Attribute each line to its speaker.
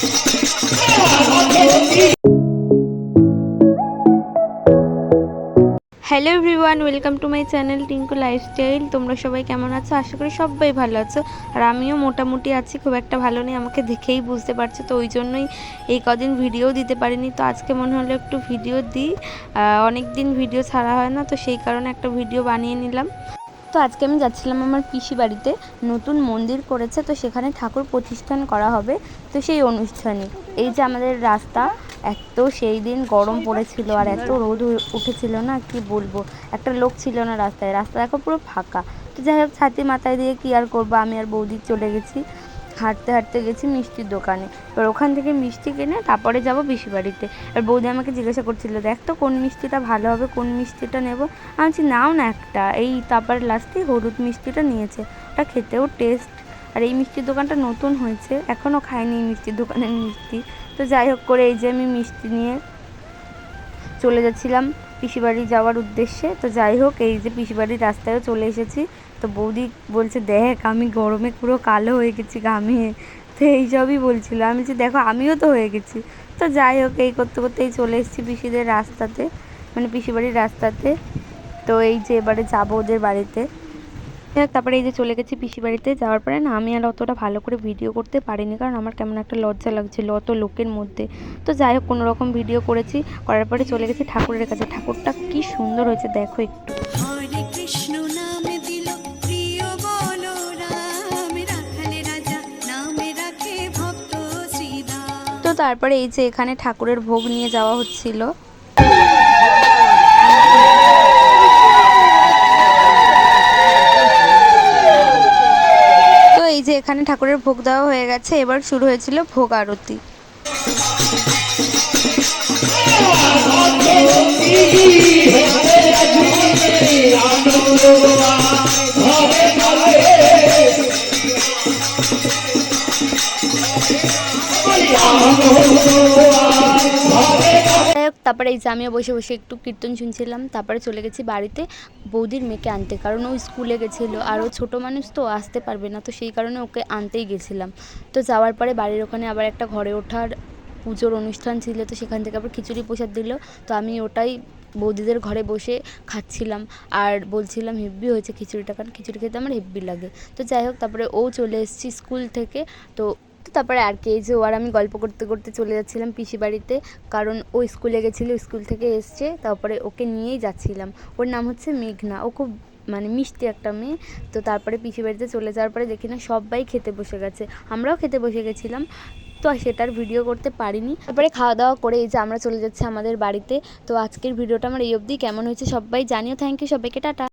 Speaker 1: Hello everyone, welcome to my channel Tinku lifestyle. তোমরা সবাই কেমন আছো? আশা করি সবাই ভালো আছো, আর আমিও মোটামুটি আছি, খুব একটা ভালো নেই, আমাকে দেখেই বুঝতে পারছো। তো ওই জন্যই এই কদিন ভিডিও দিতে পারিনি। তো আজকে মনে হলো একটু ভিডিও দিই, অনেক দিন ভিডিও ছাড়া হয় না, তো সেই কারণে একটা ভিডিও বানিয়ে নিলাম। তো আজকে আমি যাচ্ছিলাম আমার পিসি বাড়িতে, নতুন মন্দির করেছে, তো সেখানে ঠাকুর প্রতিষ্ঠান করা হবে, তো সেই অনুষ্ঠানে। এই যে আমাদের রাস্তা, এত সেই দিন গরম পড়েছিল আর এত রোদ উঠেছিল না, কি বলবো। একটা লোক ছিল না রাস্তায়, রাস্তা দেখো পুরো ফাঁকা। তো যাই হোক, ছাতি মাথায় দিয়ে কি আর করবো, আমি আর বৌদি চলে গেছি, হাঁটতে হাঁটতে গেছি মিষ্টির দোকানে। এবার ওখান থেকে মিষ্টি কিনে তারপরে যাব পিসি বাড়িতে। আর বৌদি আমাকে জিজ্ঞাসা করছিল, দেখ তো কোন মিষ্টিটা ভালো হবে, কোন মিষ্টিটা নেবো। আমি বলছি নাও না একটা, এই তারপরে লাস্টে হলুদ মিষ্টিটা নিয়েছে, ওটা খেতেও টেস্ট। আর এই মিষ্টির দোকানটা নতুন হয়েছে, এখনও খাইনি এই মিষ্টির দোকানের মিষ্টি। তো যাই হোক করে এই যে আমি মিষ্টি নিয়ে চলে যাচ্ছিলাম পিসিবাড়ি যাওয়ার উদ্দেশ্যে। তো যাই হোক, এই যে পিসিবাড়ির রাস্তায়ও চলে এসেছি। তো বৌদি বলছে, দেখ আমি গরমে পুরো কালো হয়ে গেছি ঘামিয়ে। তো এইসবই বলছিল, আমি যে দেখো আমিও তো হয়ে গেছি। তো যাই হোক, এই করতে করতেই চলে এসেছি পিসিদের রাস্তাতে, মানে পিসিবাড়ির রাস্তাতে। তো এই যে এবারে যাবো ওদের বাড়িতে। তারপরে এই যে চলে গেছি পিসি বাড়িতে। যাওয়ার পরে না আমি আর অতটা ভালো করে ভিডিও করতে পারিনি, কারণ আমার কেমন একটা লজ্জা লাগছিল অত লোকের মধ্যে। তো যাই হোক, কোনো রকম ভিডিও করেছি, করার পরে চলে গেছি ঠাকুরের কাছে। ঠাকুরটা কি সুন্দর হয়েছে দেখো একটু। তো তারপরে এই যে এখানে ঠাকুরের ভোগ নিয়ে যাওয়া হচ্ছিল। তো এই যে এখানে ঠাকুরের ভোগ দেওয়া হয়ে গেছে, এবার শুরু হয়েছিল ভোগ আরতি। তারপরে এই যে আমিও বসে বসে একটু কীর্তন শুনছিলাম। তারপরে চলে গেছি বাড়িতে বৌদির মেয়েকে আনতে, কারণ ও স্কুলে গেছিলো, আর ও ছোটো মানুষ তো আসতে পারবে না, তো সেই কারণে ওকে আনতেই গেছিলাম। তো যাওয়ার পরে বাড়ির ওখানে আবার একটা ঘরে ওঠার পুজোর অনুষ্ঠান ছিল, তো সেখান থেকে আবার খিচুড়ি প্রসাদ দিল। তো আমি ওটাই বৌদিদের ঘরে বসে খাচ্ছিলাম আর বলছিলাম হেব্বি হয়েছে খিচুড়িটা, কারণ খিচুড়ি খেতে আমার হেব্বি লাগে। তো যাই হোক, তারপরে ও চলে এসেছি স্কুল থেকে। তো তারপরে আর কি, এই যে ও আর আমি গল্প করতে করতে চলে যাচ্ছিলাম পিসি বাড়িতে, কারণ ও স্কুলে গেছিলো, স্কুল থেকে এসছে, তারপরে ওকে নিয়েই যাচ্ছিলাম। ওর নাম হচ্ছে মেঘনা, ও খুব মানে মিষ্টি একটা মেয়ে। তো তারপরে পিসি বাড়িতে চলে যাওয়ার পরে দেখি না সবাই খেতে বসে গেছে, আমরাও খেতে বসে গেছিলাম। তো সেটার ভিডিও করতে পারিনি। তারপরে খাওয়া দাওয়া করে এই যে আমরা চলে যাচ্ছি আমাদের বাড়িতে। তো আজকের ভিডিওটা আমার এই অবধি। কেমন হয়েছে সবাই জানিও। থ্যাংক ইউ সবাইকে, টাটা।